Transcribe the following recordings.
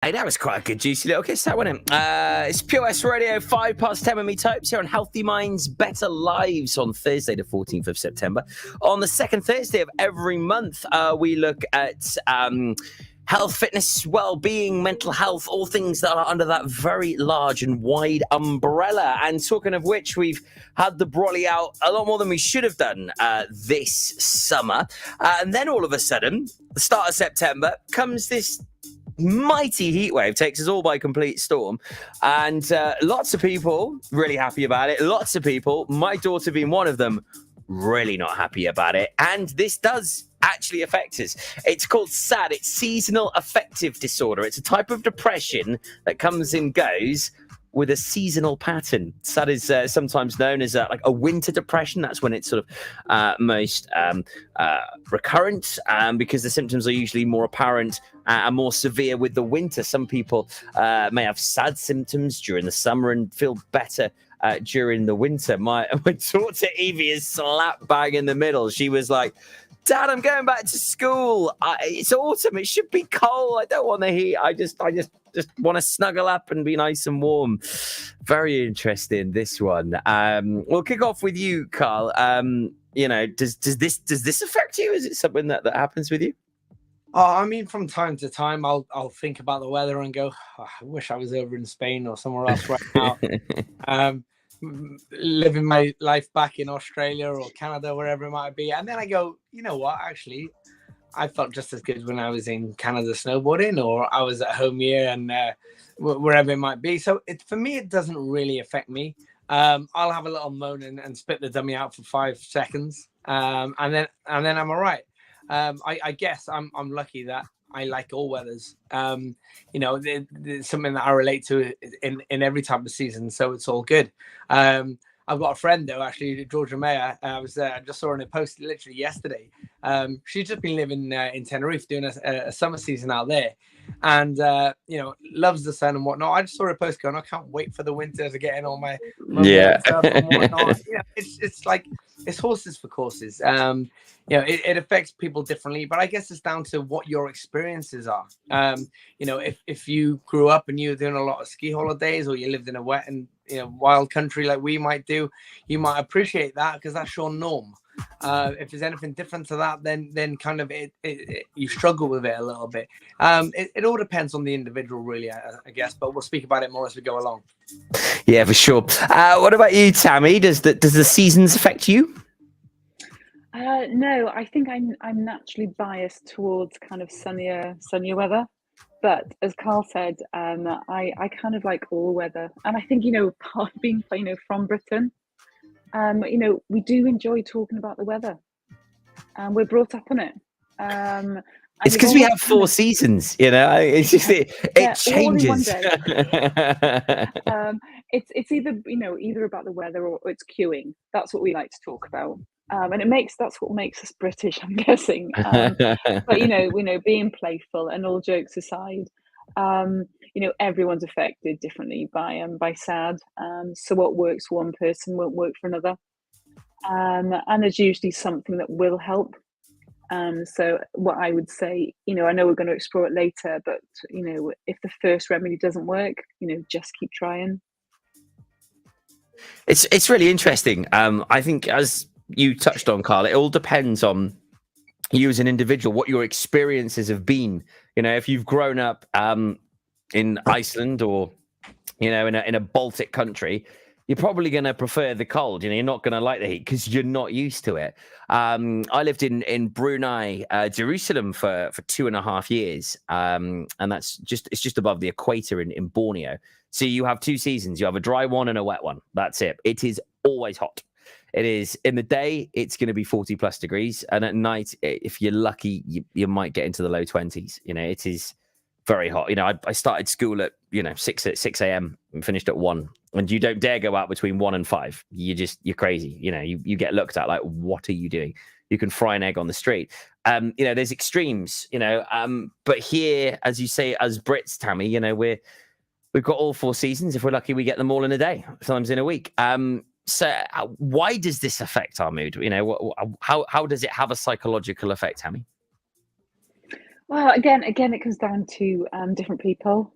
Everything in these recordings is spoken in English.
Hey, that was quite a good juicy little kiss, that wasn't it? It's Pure West Radio, 10 with me, Topes, here on Healthy Minds, Better Lives on Thursday, the 14th of September. On the second Thursday of every month, we look at health, fitness, well-being, mental health, all things that are under that very large and wide umbrella. And talking of which, we've had the brolly out a lot more than we should have done this summer. And then all of a sudden, the start of September, comes this mighty heat wave, takes us all by complete storm, and lots of people really happy about it. Lots of people, my daughter being one of them, really not happy about it. And this does actually affect us. It's called SAD. It's seasonal affective disorder. It's a type of depression that comes and goes with a seasonal pattern. SAD is sometimes known as like a winter depression. That's when it's sort of most recurrent, because the symptoms are usually more apparent and more severe with the winter. Some people may have SAD symptoms during the summer and feel better during the winter. My daughter Evie is slap bang in the middle. She was like, Dad, I'm going back to school. It's autumn. It should be cold. I don't want the heat. I just want to snuggle up and be nice and warm. Very interesting, this one. We'll kick off with you, Carl. Does this affect you? Is it something that happens with you? Oh, I mean, from time to time, I'll think about the weather and go, oh, I wish I was over in Spain or somewhere else right now. Living my life back in Australia or Canada, wherever it might be. And then I go, you know what, actually, I felt just as good when I was in Canada snowboarding, or I was at home here and wherever it might be. So for me, it doesn't really affect me. I'll have a little moan and spit the dummy out for 5 seconds. And then I'm all right. I guess I'm lucky that I like all weathers. There's something that I relate to in every type of season, so it's all good. I've got a friend though, actually, Georgia Mayer. I just saw her in a post literally yesterday. She's just been living in Tenerife doing a summer season out there, and loves the sun and whatnot. I just saw her post going, I can't wait for the winter to get in all my stuff and whatnot. It's like it's horses for courses. It affects people differently, but I guess it's down to what your experiences are. If you grew up and you were doing a lot of ski holidays, or you lived in a wet and wild country like we might do, you might appreciate that because that's your norm. If there's anything different to that, then kind of you struggle with it a little bit. It all depends on the individual, really, I guess. But we'll speak about it more as we go along. Yeah, for sure. What about you, Tammy? Does the seasons affect you? No, I think I'm naturally biased towards kind of sunnier weather. But as Carl said, I kind of like all weather, and I think part of being from Britain, we do enjoy talking about the weather, and we're brought up on it. It's because we have 4 seasons, It's just it changes. It's either about the weather or it's queuing. That's what we like to talk about. And that's what makes us British, I'm guessing. But being playful and all jokes aside, everyone's affected differently by SAD. So what works for one person won't work for another. And there's usually something that will help. So what I would say, I know we're going to explore it later, but if the first remedy doesn't work, just keep trying. It's really interesting. I think, as you touched on, Carl, it all depends on you as an individual, what your experiences have been. If you've grown up in Iceland or in a Baltic country, you're probably going to prefer the cold. You're not going to like the heat because you're not used to it. I lived in Brunei, Jerusalem for 2.5 years, and it's just above the equator in Borneo. So you have 2 seasons. You have a dry one and a wet one. That's it. It is always hot. It is in the day, it's going to be 40 plus degrees. And at night, if you're lucky, you might get into the low 20s. It is very hot. I started school at 6 a.m. and finished at 1. And you don't dare go out between 1 and 5. You're crazy. You get looked at like, what are you doing? You can fry an egg on the street. There's extremes, but here, as you say, as Brits, Tammy, we've got all 4 seasons. If we're lucky, we get them all in a day, sometimes in a week. So why does this affect our mood? How does it have a psychological effect, Tammy? Well, again, it comes down to different people,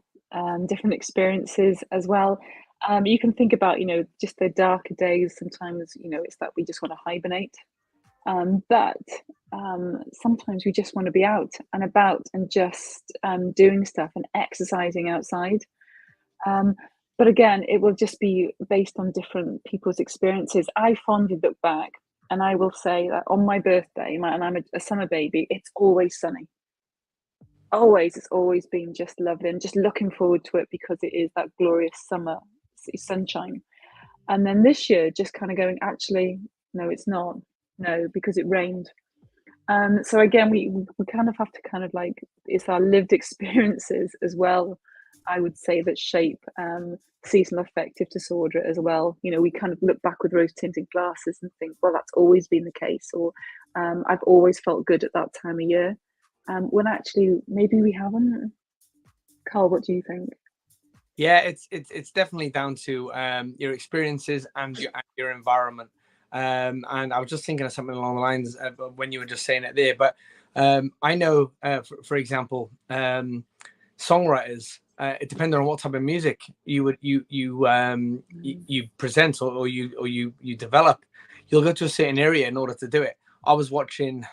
different experiences as well. You can think about, just the darker days. Sometimes, it's that we just want to hibernate. But sometimes we just want to be out and about and just doing stuff and exercising outside. Um, but again, it will just be based on different people's experiences. I fondly look back and I will say that on my birthday, and I'm a summer baby, it's always sunny. It's always been just lovely and just looking forward to it because it is that glorious summer sunshine. And then this year, just kind of going, actually, no, it's not. No, because it rained. So again, we kind of have to kind of like, it's our lived experiences as well, I would say, that shape seasonal affective disorder as well. We kind of look back with rose-tinted glasses and think, well, that's always been the case, or I've always felt good at that time of year. When actually maybe we haven't. Carl, what do you think? Yeah, it's definitely down to your experiences and your environment. And I was just thinking of something along the lines of when you were just saying it there. But I know, for example, songwriters. It depends on what type of music you present or you develop. You'll go to a certain area in order to do it. I was watching,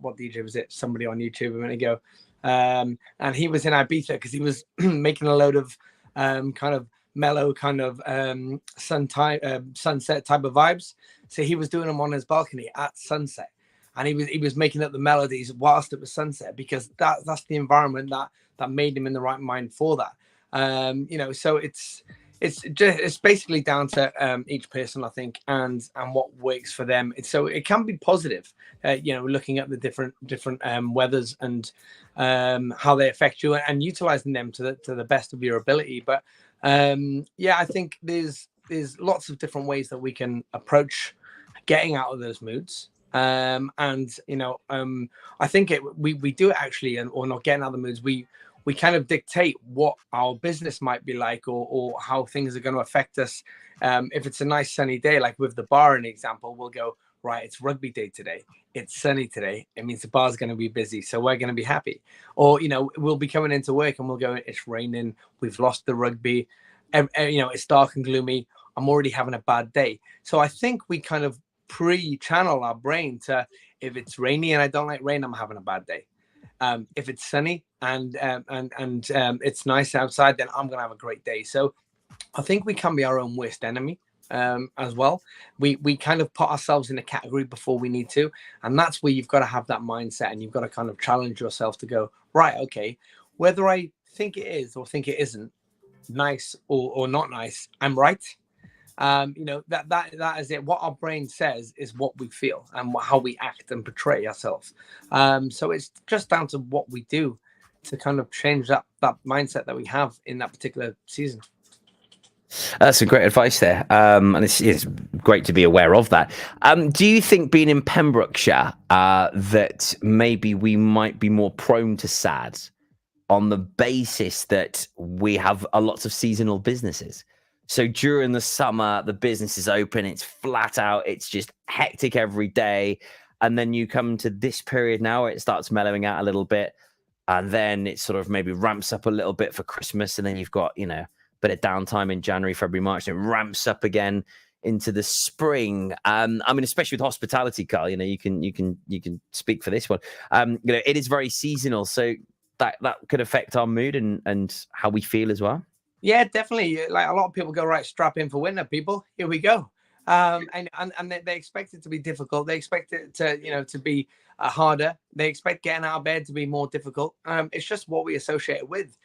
what DJ was it? Somebody on YouTube a minute ago, and he was in Ibiza because he was making a load of kind of mellow, kind of sunset type of vibes. So he was doing them on his balcony at sunset, and he was making up the melodies whilst it was sunset because that's the environment that made him in the right mind for that. So it's basically down to each person, I think, and what works for them. So it can be positive, looking at the different weathers and how they affect you and utilizing them to the best of your ability. But I think there's lots of different ways that we can approach getting out of those moods. I think we do it actually, or not getting out of the moods. We kind of dictate what our business might be like, or how things are going to affect us. If it's a nice sunny day, like with the bar, an example, we'll go, right, it's rugby day today. It's sunny today. It means the bar's going to be busy. So we're going to be happy. Or, we'll be coming into work and we'll go, it's raining. We've lost the rugby. It's dark and gloomy. I'm already having a bad day. So I think we kind of pre-channel our brain to, if it's rainy and I don't like rain, I'm having a bad day. If it's sunny and it's nice outside, then I'm gonna have a great day. So I think we can be our own worst enemy as well. We kind of put ourselves in a category before we need to, and that's where you've got to have that mindset, and you've got to kind of challenge yourself to go, right, okay, whether I think it is or think it isn't nice or not nice, I'm right. That is it. What our brain says is what we feel and how we act and portray ourselves. So it's just down to what we do to kind of change that mindset that we have in that particular season. That's some great advice there, and it's great to be aware of that. Do you think, being in Pembrokeshire, that maybe we might be more prone to sad on the basis that we have lots of seasonal businesses? So during the summer, the business is open, it's flat out, it's just hectic every day. And then you come to this period now where it starts mellowing out a little bit. And then it sort of maybe ramps up a little bit for Christmas. And then you've got, a bit of downtime in January, February, March, and it ramps up again into the spring. Especially with hospitality, Carl, you can speak for this one. It is very seasonal. So that could affect our mood and how we feel as well. Yeah, definitely. Like a lot of people go, right, strap in for winter, people. Here we go. And they expect it to be difficult. They expect it to be harder. They expect getting out of bed to be more difficult. It's just what we associate it with.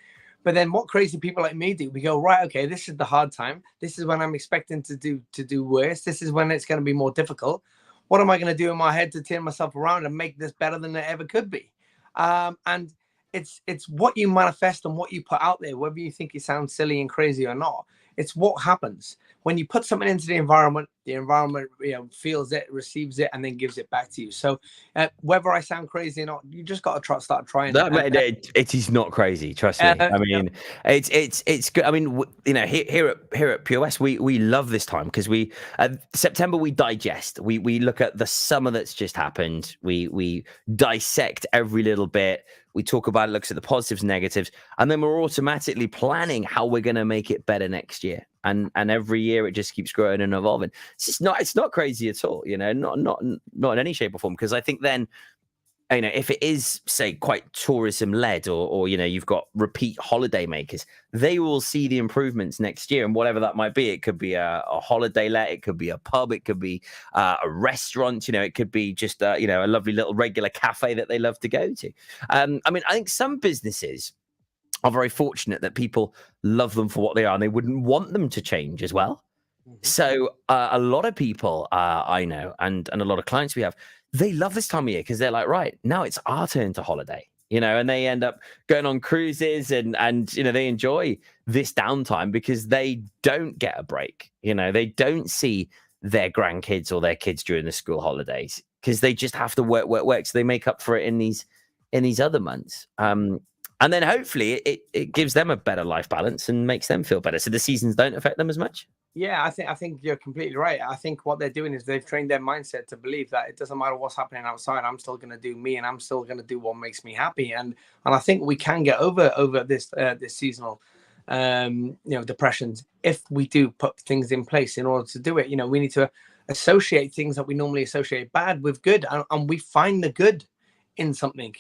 But then what crazy people like me do, we go, right, okay, this is the hard time. This is when I'm expecting to do worse. This is when it's going to be more difficult. What am I going to do in my head to turn myself around and make this better than it ever could be? And it's what you manifest and what you put out there, whether you think it sounds silly and crazy or not. It's what happens when you put something into the environment feels it, receives it, and then gives it back to you. So whether I sound crazy or not, you just got to start trying No, it. it is not crazy. Trust me. I mean, it's good. I mean, here at POS, we love this time because September we digest. We look at the summer that's just happened. We dissect every little bit. We talk about it, looks at the positives, negatives, and then we're automatically planning how we're going to make it better next year. And every year it just keeps growing and evolving. It's not crazy at all. Not in any shape or form. Because I think then, if it is, say, quite tourism led, or you've got repeat holiday makers, they will see the improvements next year, and whatever that might be. It could be a holiday let, it could be a pub, it could be a restaurant, it could be just a lovely little regular cafe that they love to go to. I think some businesses are very fortunate that people love them for what they are, and they wouldn't want them to change as well. So a lot of people I know, and a lot of clients we have, they love this time of year because they're like, right, now it's our turn to holiday, and they end up going on cruises and they enjoy this downtime because they don't get a break. They don't see their grandkids or their kids during the school holidays because they just have to work. So they make up for it in these other months. And then hopefully it gives them a better life balance and makes them feel better. So the seasons don't affect them as much. Yeah, I think you're completely right. I think what they're doing is they've trained their mindset to believe that it doesn't matter what's happening outside. I'm still going to do me, and I'm still going to do what makes me happy. And I think we can get over this seasonal depressions if we do put things in place in order to do it. We need to associate things that we normally associate bad with good, and we find the good in something.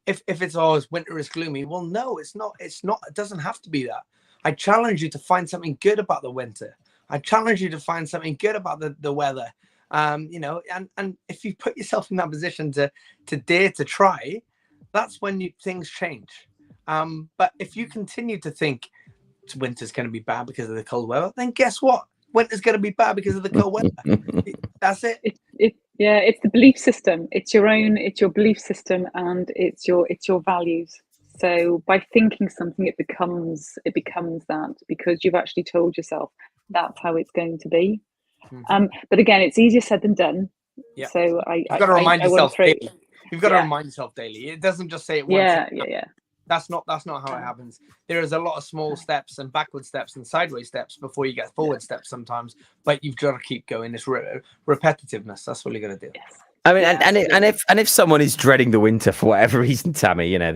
If it's always winter is gloomy, well, no, it's not. It doesn't have to be that. I challenge you to find something good about the winter. I challenge you to find something good about the weather. And if you put yourself in that position to dare to try, that's when things change. But if you continue to think winter's going to be bad because of the cold weather, then guess what? Winter's going to be bad because of the cold weather. That's it. It's the belief system. It's your belief system, and it's your values. So by thinking something, it becomes that, because you've actually told yourself that's how it's going to be. But again, it's easier said than done. Yeah. So you've got to remind yourself daily. You've got to remind yourself daily. It doesn't just say it once. Yeah. That's not how it happens. There is a lot of small steps and backward steps and sideways steps before you get forward steps sometimes. But you've got to keep going. This repetitiveness. That's what you're going to do. Yes. I mean, if someone is dreading the winter for whatever reason, Tammy, they're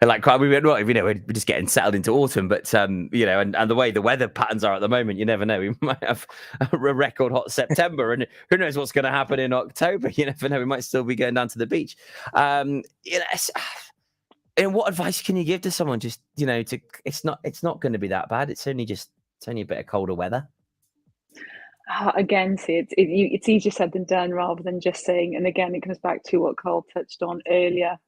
like, we're just getting settled into autumn, but and the way the weather patterns are at the moment, you never know. We might have a record hot September, and who knows what's going to happen in October? You never know. We might still be going down to the beach. And what advice can you give to someone? Just it's not going to be that bad. It's only a bit of colder weather. Again, see, it's easier said than done, rather than just saying. And again, it comes back to what Carl touched on earlier.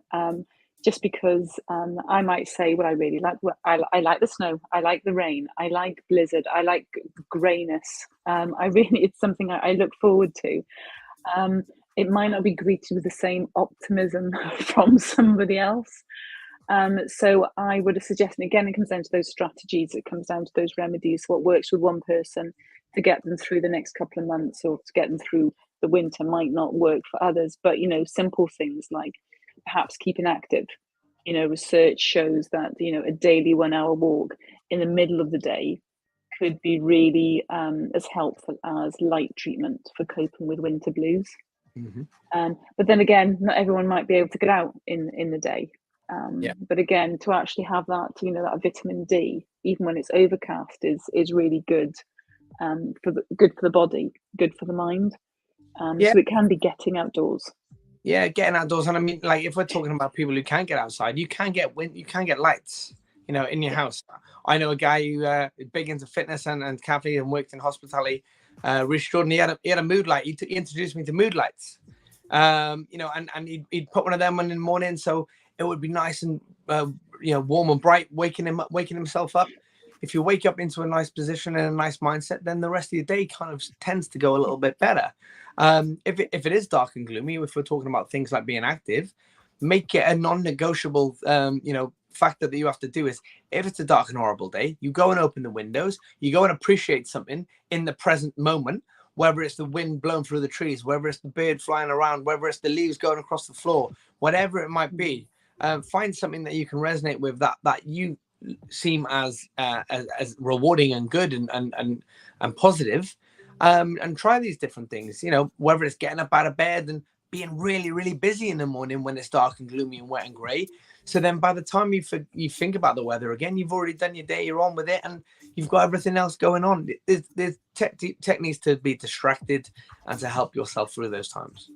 Just because I might say, well, I really like. I like the snow. I like the rain. I like blizzard. I like greyness. It's something I look forward to. It might not be greeted with the same optimism from somebody else. So I would suggest, and again, it comes down to those strategies. It comes down to those remedies. What works with one person to get them through the next couple of months, or to get them through the winter, might not work for others. But simple things like perhaps keeping active. Research shows that a daily 1 hour walk in the middle of the day could be really as helpful as light treatment for coping with winter blues. But then again, not everyone might be able to get out in the day. But again, to actually have that, that vitamin D, even when it's overcast, is really good. Good for the body, good for the mind. So it can be getting outdoors. Yeah, getting outdoors. And I mean, like, if we're talking about people who can't get outside, you can get lights, in your house. I know a guy who is big into fitness and cafe and worked in hospitality. Rich Jordan, he had a mood light. He introduced me to mood lights. And he'd put one of them on in the morning, so it would be nice and warm and bright, waking himself up. If you wake up into a nice position and a nice mindset, then the rest of your day kind of tends to go a little bit better. If it is dark and gloomy, if we're talking about things like being active, make it a non-negotiable factor that you have to do is, if it's a dark and horrible day, you go and open the windows, you go and appreciate something in the present moment, whether it's the wind blowing through the trees, whether it's the bird flying around, whether it's the leaves going across the floor, whatever it might be. Find something that you can resonate with, that you seem as rewarding and good and positive, and try these different things. You know, whether it's getting up out of bed and being really, really busy in the morning when it's dark and gloomy and wet and grey. So then by the time you think about the weather again, you've already done your day, you're on with it, and you've got everything else going on. There's techniques to be distracted and to help yourself through those times.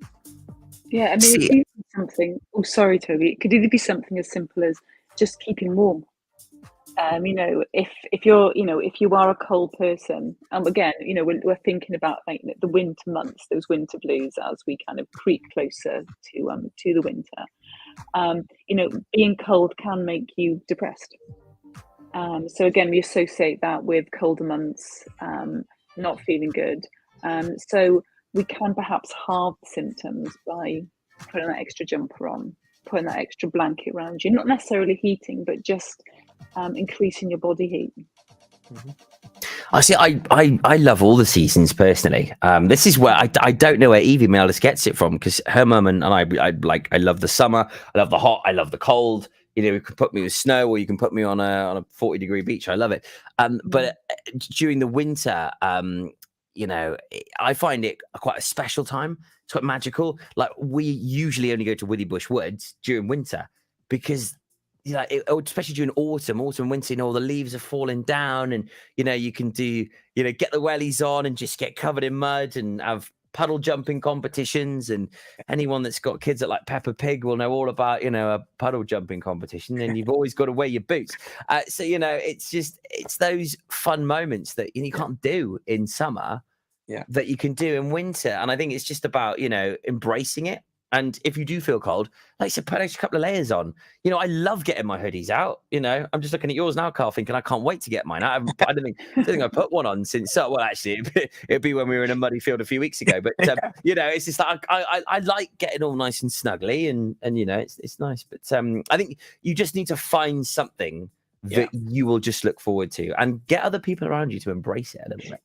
Yeah, I mean, it could be something. Oh, sorry, Toby. It could either be something as simple as just keeping warm. You know, if you're, you know, if you are a cold person, again, you know, we're thinking about like the winter months, those winter blues, as we kind of creep closer to the winter. You know, being cold can make you depressed. So again, we associate that with colder months, not feeling good. So we can perhaps halve the symptoms by putting that extra jumper on, putting that extra blanket around you, not necessarily heating, but just increasing your body heat. Mm-hmm. I see. I love all the seasons personally. This is where I don't know where Evie Meldis gets it from, because her mum and I love the summer. I love the hot. I love the cold. You know, you can put me with snow, or you can put me on a 40-degree beach. I love it. But during the winter, you know, I find it quite a special time. It's quite magical. Like, we usually only go to Withybush Woods during winter, because, you know, especially during autumn, winter, you know, all the leaves are falling down, and, you know, you can do, you know, get the wellies on and just get covered in mud and have puddle jumping competitions. And anyone that's got kids at like Peppa Pig will know all about, you know, a puddle jumping competition, and you've always got to wear your boots. So, you know, it's those fun moments that you can't do in summer, that you can do in winter. And I think it's just about, you know, embracing it. And if you do feel cold, like I said, put a couple of layers on. You know, I love getting my hoodies out. You know, I'm just looking at yours now, Carl, thinking I can't wait to get mine out. I don't think I put one on since. Well, actually, it'd be when we were in a muddy field a few weeks ago. But you know, it's just like I like getting all nice and snuggly, and you know, it's nice. But I think you just need to find something that you will just look forward to, and get other people around you to embrace it a little bit.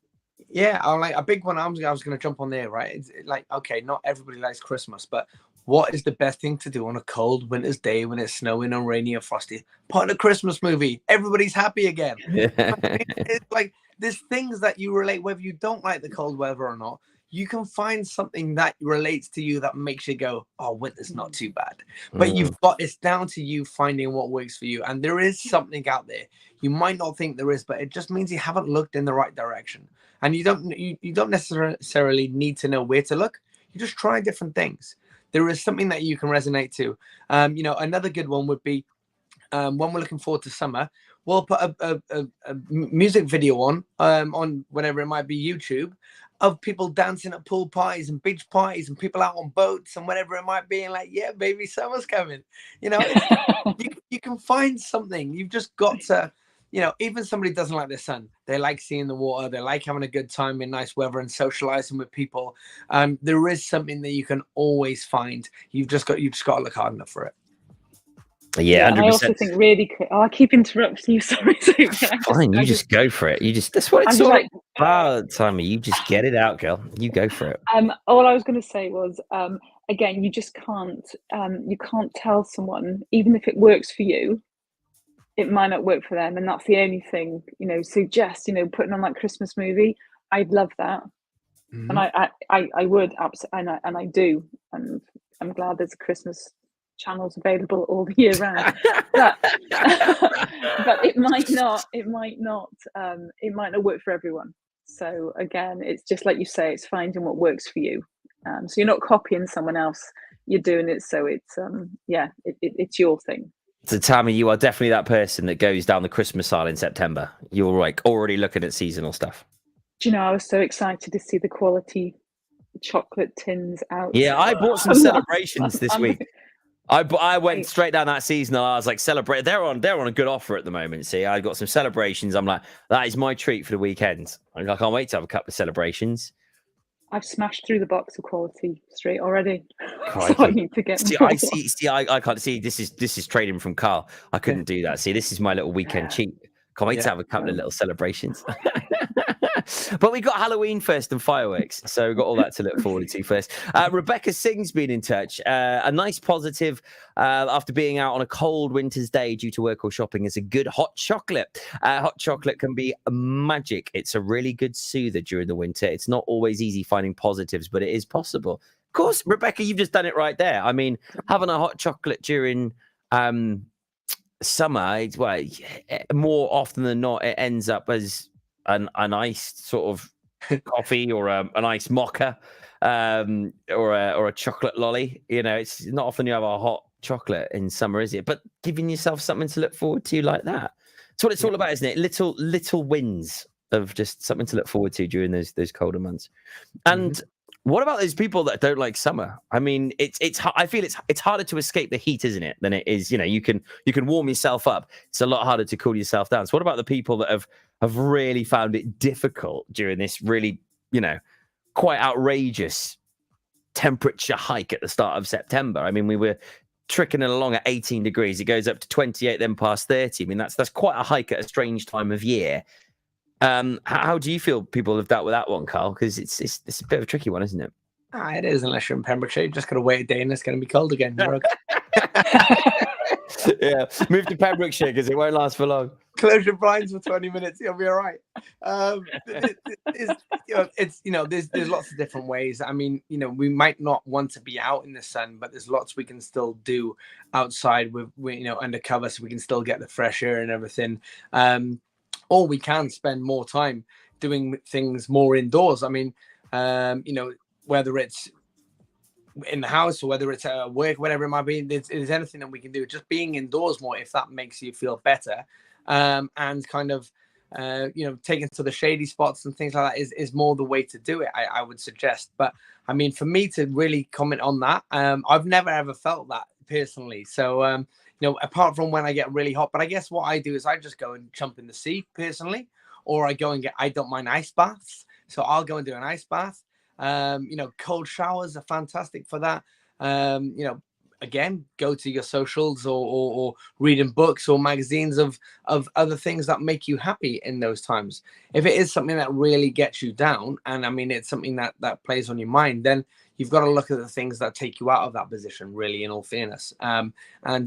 Yeah, I'm like a big one. I was going to jump on there, right? It's like, okay, not everybody likes Christmas, but what is the best thing to do on a cold winter's day when it's snowing and rainy and frosty? Put on a Christmas movie. Everybody's happy again. It's like there's things that you relate, whether you don't like the cold weather or not. You can find something that relates to you that makes you go, oh, winter's not too bad. But it's down to you finding what works for you. And there is something out there. You might not think there is, but it just means you haven't looked in the right direction. And you don't necessarily need to know where to look. You just try different things. There is something that you can resonate to. You know, another good one would be when we're looking forward to summer, we'll put a music video on whatever it might be, YouTube, of people dancing at pool parties and beach parties and people out on boats and whatever it might be. And like, yeah, baby, summer's coming. You know, you can find something. You've just got to, you know, even somebody doesn't like the sun. They like seeing the water. They like having a good time in nice weather and socializing with people. There is something that you can always find. You've just got to look hard enough for it. Yeah, 100%. And I also think really quick. Oh, I keep interrupting you. Sorry. Fine, you just go for it. That's what it's all about, Tammy. You just get it out, girl. You go for it. All I was going to say was, again, you just can't. You can't tell someone, even if it works for you, it might not work for them, and that's the only thing. You know, suggest, you know, putting on that Christmas movie. I'd love that, and I would absolutely, and I do, and I'm glad there's a Christmas channels available all the year round. But it might not work for everyone. So again, it's just like you say, it's finding what works for you. So you're not copying someone else, you're doing it, so it's it's your thing. So Tammy, you are definitely that person that goes down the Christmas aisle in September. You're like already looking at seasonal stuff. Do you know, I was so excited to see the quality chocolate tins out. Yeah, I bought some celebrations this week. I went straight down that seasonal. I was like, celebrate. They're on a good offer at the moment. See, I got some celebrations. I'm like, that is my treat for the weekend. I can't wait to have a couple of celebrations. I've smashed through the box of Quality Street already. So I Crikey. need to get See, more. I can't see. This is trading from Carl. I couldn't do that. See, this is my little weekend cheat. Can't wait to have a couple of little celebrations. But we got Halloween first and fireworks, so we've got all that to look forward to first. Rebecca Singh's been in touch. A nice positive after being out on a cold winter's day due to work or shopping is a good hot chocolate. Hot chocolate can be magic. It's a really good soother during the winter. It's not always easy finding positives, but it is possible. Of course, Rebecca, you've just done it right there. I mean, having a hot chocolate during summer, more often than not, it ends up as an iced sort of coffee or an iced mocha or a chocolate lolly. You know, it's not often you have a hot chocolate in summer, is it? But giving yourself something to look forward to like that. That's what it's all about, isn't it? Little wins of just something to look forward to during those colder months. And what about those people that don't like summer? I mean, I feel it's harder to escape the heat, isn't it, than it is, you know, you can warm yourself up. It's a lot harder to cool yourself down. So what about the people that have really found it difficult during this really, you know, quite outrageous temperature hike at the start of September? I mean, we were trickling along at 18 degrees. It goes up to 28, then past 30. I mean, that's quite a hike at a strange time of year. How do you feel people have dealt with that one, Carl? Because it's a bit of a tricky one, isn't it? It is, unless you're in Pembrokeshire. You're just going to wait a day and it's going to be cold again. You're okay. Yeah, move to Pembrokeshire because it won't last for long. Close your blinds for 20 minutes. You'll be all right. There's lots of different ways. I mean, you know, we might not want to be out in the sun, but there's lots we can still do outside with you know, undercover, so we can still get the fresh air and everything. Or we can spend more time doing things more indoors. I mean, you know, whether it's in the house or whether it's at work, whatever it might be, there's anything that we can do. Just being indoors more, if that makes you feel better, and kind of, you know, taking to the shady spots and things like that is more the way to do it, I would suggest. But I mean, for me to really comment on that, I've never ever felt that personally. So, you know, apart from when I get really hot, but I guess what I do is I just go and jump in the sea personally, or I don't mind ice baths. So I'll go and do an ice bath. You know, cold showers are fantastic for that. You know, again, go to your socials or reading books or magazines of other things that make you happy in those times. If it is something that really gets you down, and I mean, it's something that plays on your mind, then you've got to look at the things that take you out of that position, really, in all fairness. And,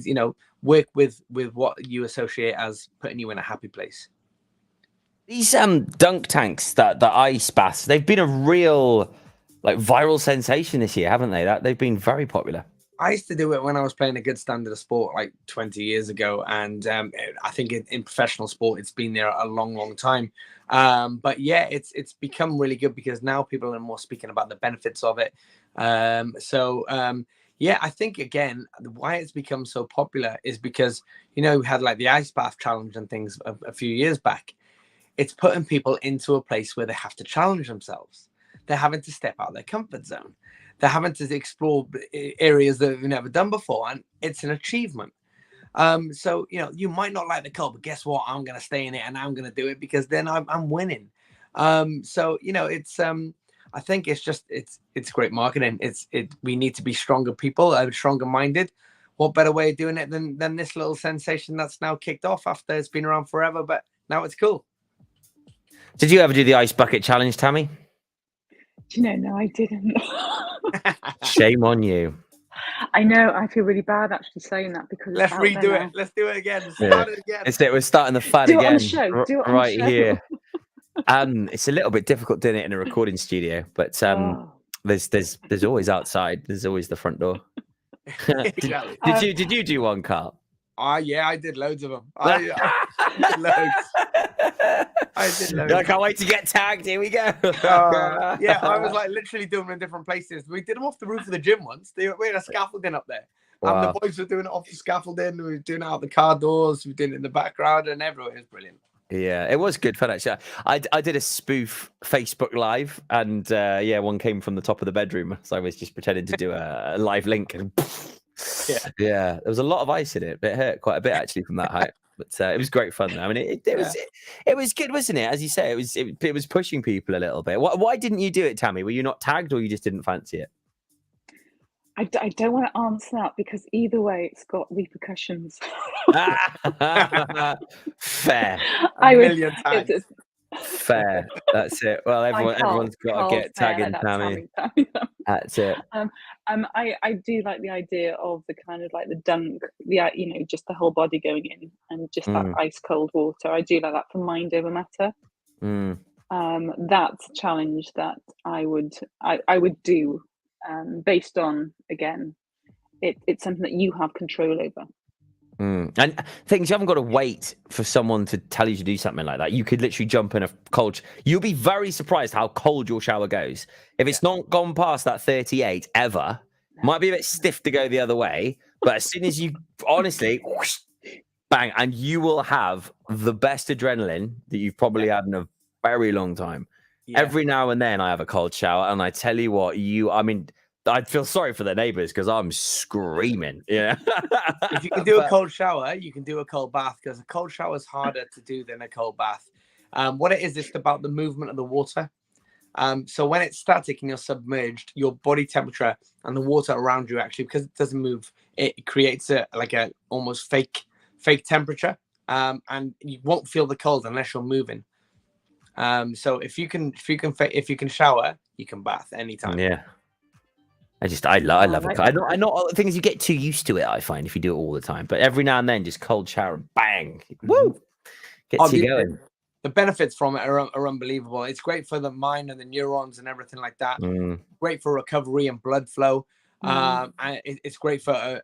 you know, work with what you associate as putting you in a happy place. These dunk tanks, that the ice baths, they've been a real like viral sensation this year, haven't they? They've been very popular. I used to do it when I was playing a good standard of sport like 20 years ago. And I think in professional sport, it's been there a long, long time. But yeah, it's become really good because now people are more speaking about the benefits of it. Yeah, I think, again, why it's become so popular is because, you know, we had like the ice bath challenge and things a few years back. It's putting people into a place where they have to challenge themselves. They're having to step out of their comfort zone. They're having to explore areas that they've never done before, and it's an achievement. So, you know, you might not like the cold, but guess what? I'm going to stay in it and I'm going to do it because then I'm winning. So, you know, it's I think it's just it's great marketing. We need to be stronger people, stronger minded. What better way of doing it than this little sensation that's now kicked off after it's been around forever, but now it's cool. Did you ever do the ice bucket challenge, Tammy? Do you know? No, I didn't. Shame on you. I know. I feel really bad actually saying that because let's redo it. Let's do it again. Start it again. We're starting the fun do again. It on the show. Do it on right the show. Here. It's a little bit difficult doing it in a recording studio, but there's always outside. There's always the front door. Did you do one, Carl? Yeah, I did loads of them. I did loads. I can't wait to get tagged. Here we go. Yeah, I was like literally doing them in different places. We did them off the roof of the gym once. We had a scaffolding up there. Wow. And the boys were doing it off the scaffolding. We were doing it out the car doors. We were doing it in the background and everywhere. It was brilliant. Yeah, it was good fun actually. I did a spoof Facebook Live, and one came from the top of the bedroom. So I was just pretending to do a live link, and yeah, there was a lot of ice in it, but it hurt quite a bit actually from that height. But it was great fun. Though. I mean, it was good, wasn't it? As you say, it was pushing people a little bit. Why didn't you do it, Tammy? Were you not tagged, or you just didn't fancy it? I don't want to answer that because either way, it's got repercussions. Fair. A million times. Fair. That's it. Well, everyone's got to get tagging Tammy. That's it. I do like the idea of the kind of like the dunk, just the whole body going in and just that ice cold water. I do like that for mind over matter. That's a challenge that I would do, based on, again, it's something that you have control over. And things, you haven't got to wait for someone to tell you to do something like that. You could literally jump in a cold. You'll be very surprised how cold your shower goes. If it's not gone past that 38 ever, might be a bit stiff to go the other way. But as soon as you, honestly, whoosh, bang, and you will have the best adrenaline that you've probably had in a very long time. Yeah. Every now and then I have a cold shower, and I tell you what, I'd feel sorry for the neighbors because I'm screaming. Yeah. If you can do a cold shower, you can do a cold bath, because a cold shower is harder to do than a cold bath. What it is, it's about the movement of the water. So when it's static and you're submerged, your body temperature and the water around you, actually, because it doesn't move, it creates a almost fake temperature. And you won't feel the cold unless you're moving. So if you can shower, you can bath anytime. Yeah. I love it. I know the thing is, you get too used to it, I find, if you do it all the time. But every now and then, just cold shower, bang, woo, gets you going. The benefits from it are unbelievable. It's great for the mind and the neurons and everything like that. Great for recovery and blood flow. And it's great for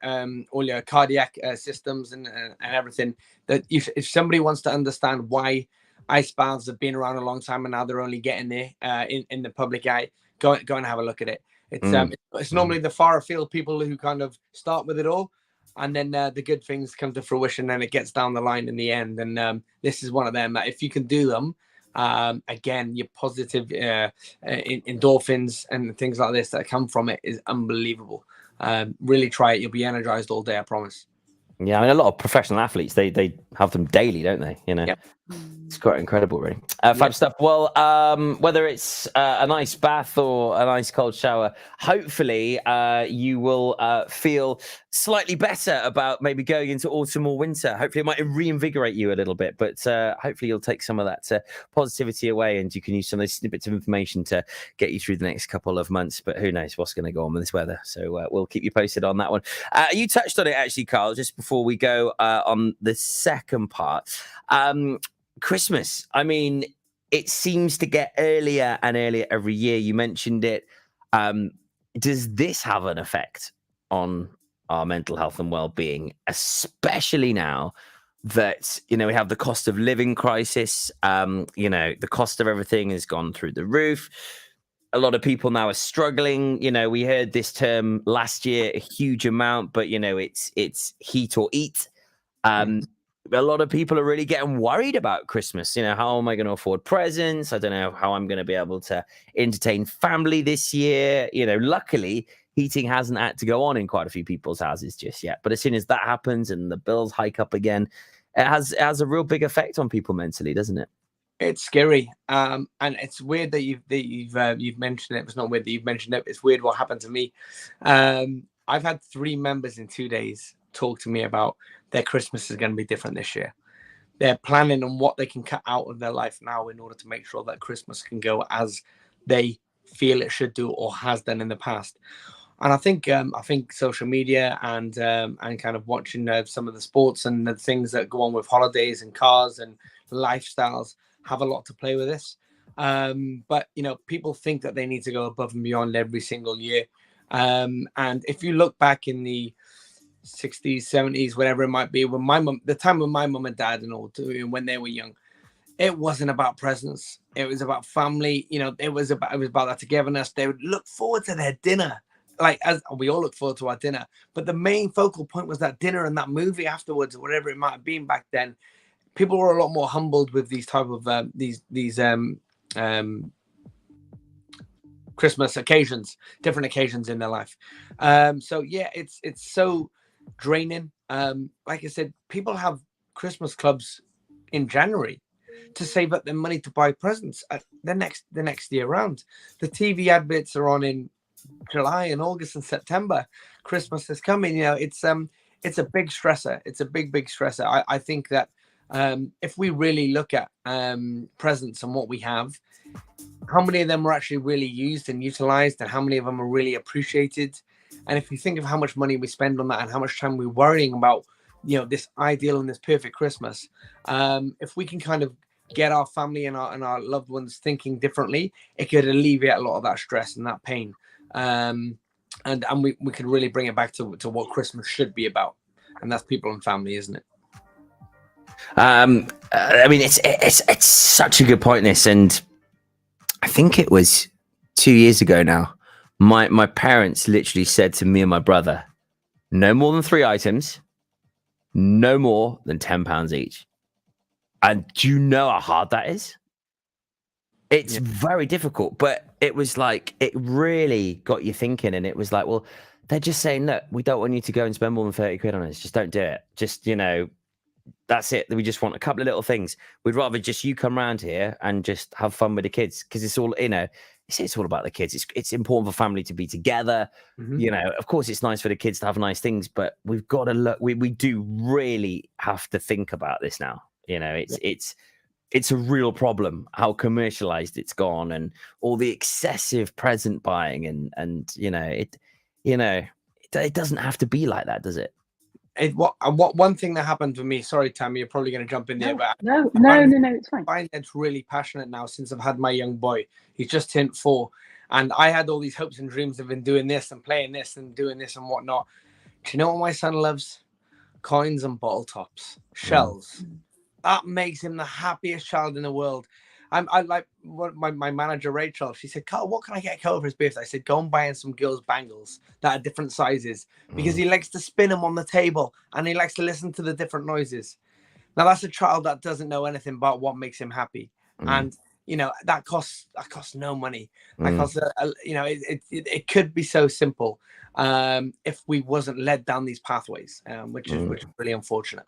all your cardiac systems and everything. That if somebody wants to understand why ice baths have been around a long time and now they're only getting there in the public eye, go and have a look at it. It's normally the far afield people who kind of start with it all, and then the good things come to fruition and it gets down the line in the end. And this is one of them that if you can do them, again, your positive endorphins and things like this that come from it is unbelievable. Really try it. You'll be energized all day, I promise. Yeah, I mean, a lot of professional athletes, they have them daily, don't they? Yep. It's quite incredible, really. Fab stuff. Well, whether it's a nice bath or a nice cold shower, hopefully you will feel slightly better about maybe going into autumn or winter. Hopefully it might reinvigorate you a little bit, but hopefully you'll take some of that positivity away, and you can use some of those snippets of information to get you through the next couple of months. But who knows what's going to go on with this weather? So we'll keep you posted on that one. You touched on it, actually, Carl, just before we go on the second part. Christmas. I mean, it seems to get earlier and earlier every year. You mentioned it. Does this have an effect on our mental health and well-being, especially now that, we have the cost of living crisis? The cost of everything has gone through the roof. A lot of people now are struggling. We heard this term last year a huge amount, but it's heat or eat. A lot of people are really getting worried about Christmas. How am I going to afford presents? I don't know how I'm going to be able to entertain family this year. Luckily, heating hasn't had to go on in quite a few people's houses just yet. But as soon as that happens and the bills hike up again, it has a real big effect on people mentally, doesn't it? It's scary, and it's weird that you've mentioned it. It's not weird that you've mentioned it. It's weird what happened to me. I've had 3 members in 2 days talk to me about their Christmas is going to be different this year. They're planning on what they can cut out of their life now in order to make sure that Christmas can go as they feel it should do or has done in the past. And I think social media and kind of watching some of the sports and the things that go on with holidays and cars and lifestyles have a lot to play with this. But people think that they need to go above and beyond every single year. And if you look back in the 60s, 70s, whatever it might be, when the time when my mum and dad and all, when they were young, it wasn't about presents. It was about family. It was about that togetherness. They would look forward to their dinner, like as we all look forward to our dinner. But the main focal point was that dinner and that movie afterwards, or whatever it might have been back then. People were a lot more humbled with these type of these Christmas occasions, different occasions in their life. So yeah, it's so draining. Like I said, people have Christmas clubs in January to save up their money to buy presents the next year round. The TV adverts are on in July and August and September. Christmas is coming. It's a big stressor. It's a big stressor. I think that if we really look at presents and what we have, how many of them are actually really used and utilized, and how many of them are really appreciated, and if you think of how much money we spend on that and how much time we're worrying about, this ideal and this perfect Christmas, if we can kind of get our family and our loved ones thinking differently, it could alleviate a lot of that stress and that pain. And we could really bring it back to what Christmas should be about, and that's people and family, isn't it? I mean, it's such a good point, this, and I think it was 2 years ago now. My parents literally said to me and my brother, no more than 3 items, no more than £10 each. And do you know how hard that is? It's very difficult, but it was like, it really got you thinking. And it was like, well, they're just saying, look, we don't want you to go and spend more than 30 quid on us. Just don't do it. Just, that's it. We just want a couple of little things. We'd rather just you come around here and just have fun with the kids, because it's all, it's all about the kids. It's important for family to be together. Mm-hmm. Of course, it's nice for the kids to have nice things, but we've got to look. We do really have to think about this now. It's a real problem how commercialized it's gone, and all the excessive present buying, and it doesn't have to be like that, does it? What one thing that happened to me, sorry Tammy, you're probably going to jump in there, but no, it's fine. I find that's really passionate now since I've had my young boy. He's just turned 4, and I had all these hopes and dreams of him doing this and playing this and doing this and whatnot. Do you know what my son loves? Coins and bottle tops, shells. That makes him the happiest child in the world. I like my manager Rachel. She said, "Carl, what can I get Carl for his birthday?" I said, "Go and buy him some girls' bangles that are different sizes, because he likes to spin them on the table and he likes to listen to the different noises." Now that's a child that doesn't know anything about what makes him happy, and that costs no money. That costs it could be so simple if we wasn't led down these pathways, which is really unfortunate.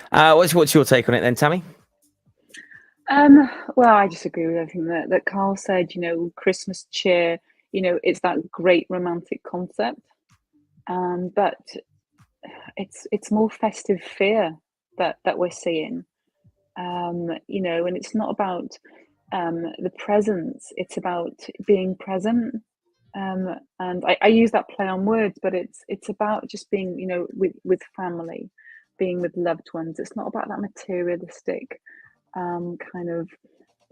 What's your take on it then, Tammy? Well, I just agree with everything that Carl said. Christmas cheer, it's that great romantic concept, but it's more festive fear that we're seeing, and it's not about the presents, it's about being present, and I use that play on words, but it's about just being with family, being with loved ones. It's not about that materialistic kind of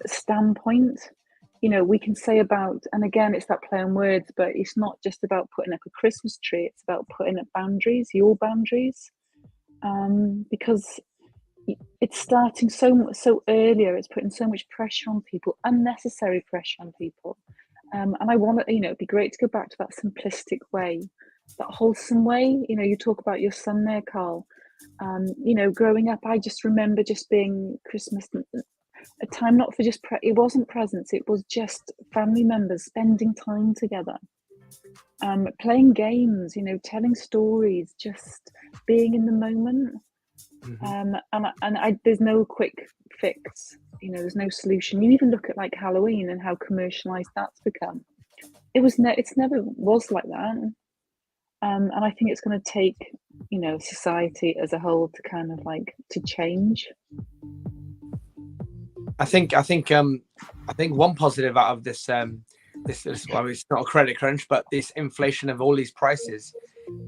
standpoint. We can say about, and again, it's that play on words, but it's not just about putting up a Christmas tree, it's about putting up boundaries, your boundaries, because it's starting so earlier. It's putting so much pressure on people, unnecessary pressure on people, and I want to, it'd be great to go back to that simplistic way, that wholesome way. You talk about your son there, Carl. Growing up, I just remember just being Christmas a time not for just it wasn't presents, it was just family members spending time together, playing games, telling stories, just being in the moment. And there's no quick fix, there's no solution. You even look at like Halloween and how commercialized that's become. It's never was like that. And I think it's going to take, society as a whole to kind of like to change. I think one positive out of this well, it's not a credit crunch, but this inflation of all these prices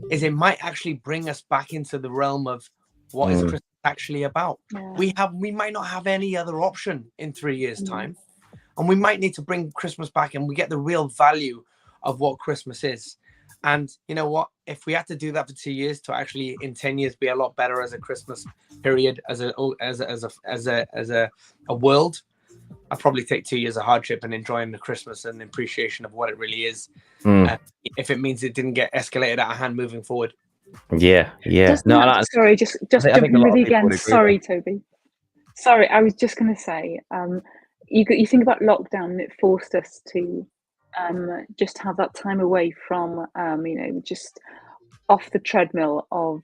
is it might actually bring us back into the realm of what is Christmas actually about. Yeah. We might not have any other option in 3 years' time, and we might need to bring Christmas back, and we get the real value of what Christmas is. And you know what? If we had to do that for 2 years to actually in 10 years be a lot better as a Christmas period, as a world, I'd probably take 2 years of hardship and enjoying the Christmas and appreciation of what it really is. If it means it didn't get escalated out of hand moving forward. Yeah. Sorry, just jumping with you again. Sorry, Toby. Sorry, I was just going to say, you think about lockdown, and it forced us to just have that time away from, just off the treadmill of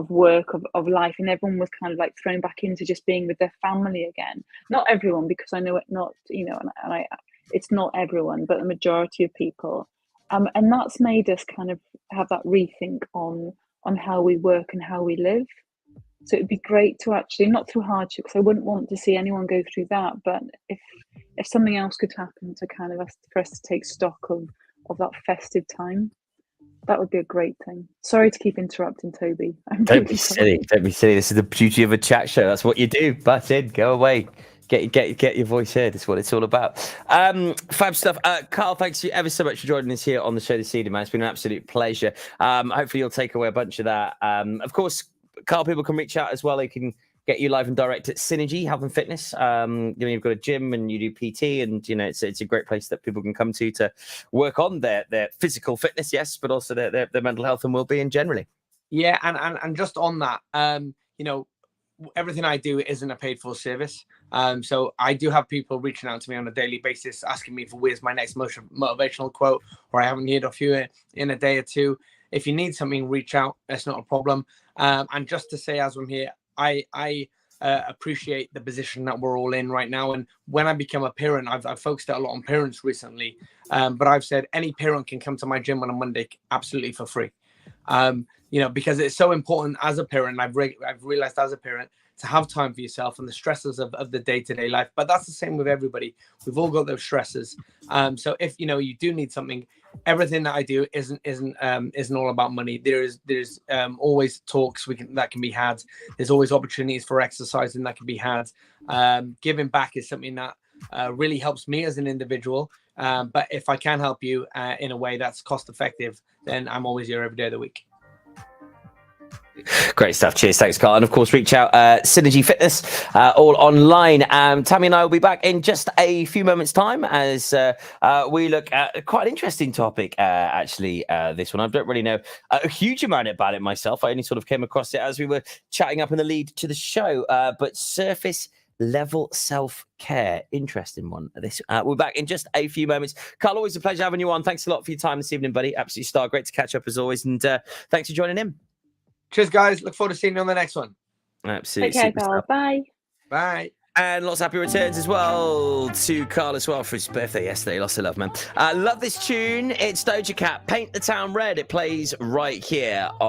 work, of life, and everyone was kind of like thrown back into just being with their family again. Not everyone, because I know it not, and I it's not everyone, but the majority of people. And that's made us kind of have that rethink on how we work and how we live. So it'd be great to actually, not through hardship, because I wouldn't want to see anyone go through that, but if something else could happen to kind of for us to take stock of that festive time, that would be a great thing. Sorry to keep interrupting, Toby. Don't be silly. Don't be silly. This is the beauty of a chat show. That's what you do. Butt in, go away. Get your voice heard. That's what it's all about. Fab stuff. Carl, thanks you ever so much for joining us here on the show this evening, man. It's been an absolute pleasure. Hopefully you'll take away a bunch of that. Of course, Carl, people can reach out as well. They can get you live and direct at Synergy Health and Fitness. You've got a gym and you do PT, and it's a great place that people can come to work on their physical fitness, yes, but also their mental health and well-being generally. Yeah, and just on that, everything I do isn't a paid for service. So I do have people reaching out to me on a daily basis, asking me for where's my next motivational quote, or I haven't heard of you in a day or two. If you need something, reach out. That's not a problem. And just to say, as I'm here, I appreciate the position that we're all in right now. And when I become a parent, I've focused a lot on parents recently, but I've said any parent can come to my gym on a Monday absolutely for free. Because it's so important as a parent. I've realized as a parent to have time for yourself and the stresses of the day-to-day life. But that's the same with everybody. We've all got those stresses. So if you do need something, everything that I do isn't all about money. There's always talks that can be had. There's always opportunities for exercising that can be had. Giving back is something that really helps me as an individual. But if I can help you in a way that's cost effective, then I'm always here every day of the week. Great stuff. Cheers. Thanks, Carl. And of course, reach out Synergy Fitness, all online. Tammy and I will be back in just a few moments' time as we look at quite an interesting topic, actually, this one. I don't really know a huge amount about it myself. I only sort of came across it as we were chatting up in the lead to the show. But surface level self-care. Interesting one. This we're back in just a few moments. Carl, always a pleasure having you on. Thanks a lot for your time this evening, buddy. Absolute star. Great to catch up as always. And thanks for joining in. Cheers, guys. Look forward to seeing you on the next one. Absolutely. Okay, Carl. Bye. Bye. And lots of happy returns as well to Carl as well for his birthday yesterday. Lots of love, man. Love this tune. It's Doja Cat, Paint the Town Red. It plays right here on